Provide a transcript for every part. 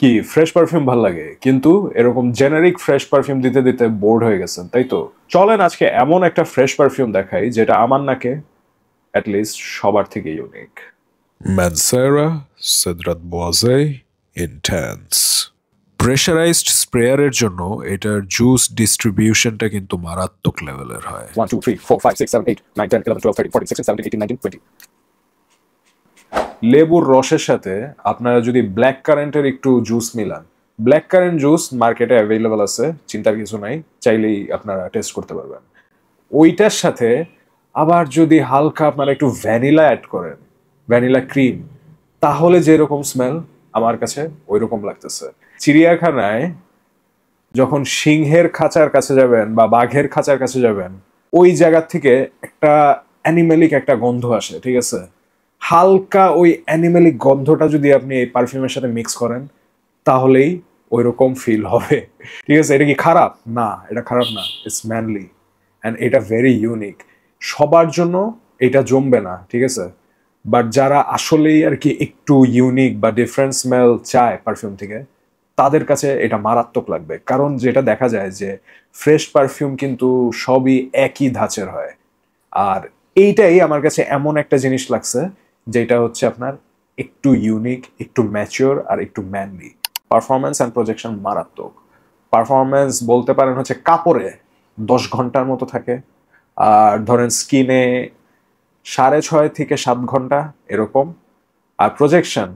কি fresh perfume ভাল লাগে, কিন্তু এরকম জেনারিক ফ্রেশ পারফিউম দিতে দিতে বোর্ড হয়ে গেছেন, তাই তো? চলেন আজকে এমন একটা ফ্রেশ পারফিউম দেখাই যেটা আমার নাকে অ্যাটলিস্ট সবার থেকে unique. Mancera Cedrat Boise Intense pressurised স্প্রেয়ারের জন্য এটার জুস ডিস্ট্রিবিউশনটা কিন্তু মারাত্মক লেভেলের হয়। 1 2 3 4 5 6 7 8 9 10 11 12 13 14 16 17 18 19 20। লেবুর রসের সাথে আপনারা যদি ব্ল্যাক কারেন্টের একটু juice Milan, black current juice মার্কেটে অ্যাভেলেবল আছে, চিন্তার কিছু নাই, চাইলেই আপনারা টেস্ট করতে পারবেন। ওইটার সাথে আবার যদি হালকা আপনারা একটু ভ্যানিলা অ্যাড করেন, ভ্যানিলা ক্রিম, তাহলে যেরকম স্মেল আমার কাছে ওই রকম লাগতেছে। চিড়িয়াখানায় যখন সিংহের খাঁচার কাছে যাবেন বা বাঘের খাঁচার কাছে যাবেন, ওই জায়গা থেকে একটা অ্যানিমেলিক একটা গন্ধ আসে, ঠিক আছে? হালকা ওই অ্যানিমেলিক গন্ধটা যদি আপনি এই পারফিউমের সাথে মিক্স করেন, তাহলেই ওই রকম ফিল হবে, ঠিক আছে? এটা কি খারাপ? না, এটা খারাপ না, ইটস ম্যানলি অ্যান্ড এটা ভেরি ইউনিক। সবার জন্য এটা জমবে না, ঠিক আছে? বাট যারা আসলেই আর কি একটু ইউনিক বা ডিফারেন্ট স্মেল চায় পারফিউম থেকে, তাদের কাছে এটা মারাত্মক লাগবে। কারণ যেটা দেখা যায় যে ফ্রেশ পারফিউম কিন্তু সবই একই ধাঁচের হয়, আর এইটাই আমার কাছে এমন একটা জিনিস লাগছে যেটা হচ্ছে আপনার একটু ইউনিক, একটু ম্যাচিওর আর একটু ম্যানলি। পারফরমেন্স অ্যান্ড প্রজেকশন মারাত্মক। পারফরমেন্স বলতে পারেন হচ্ছে কাপড়ে 10 ঘন্টার মতো থাকে, আর ধরেন স্কিনে 6.5 থেকে 7 ঘন্টা এরকম। আর projection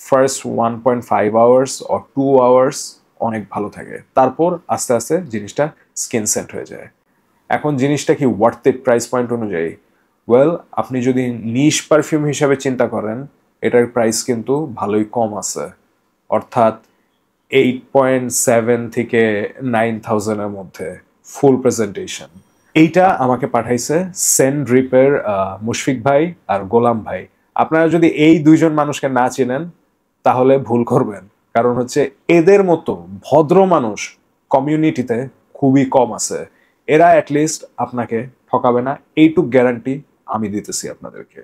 first 1.5 hours or 2 hours অনেক ভালো থাকে, তারপর আস্তে আস্তে জিনিসটা স্কিন সেট হয়ে যায়। এখন জিনিসটা কি ওয়ার্থ ইট প্রাইস পয়েন্ট অনুযায়ী? ওয়েল, আপনি যদি নিশ পারফিউম হিসাবে চিন্তা করেন, এটার প্রাইস কিন্তু ভালোই কম আছে, অর্থাৎ 8.7 থেকে 9,000-এর মধ্যে ফুল প্রেজেন্টেশন। এইটা আমাকে পাঠাইছে সেন্ট রিপের মুশফিক ভাই আর গোলাম ভাই। আপনারা যদি এই দুইজন মানুষকে না চেনেন তাহলে ভুল করবেন, কারণ হচ্ছে এদের মতো ভদ্র মানুষ কমিউনিটিতে খুবই কম আছে। এরা অ্যাটলিস্ট আপনাকে ঠকাবে না, এইটুক গ্যারান্টি আমি দিতেছি আপনাদেরকে।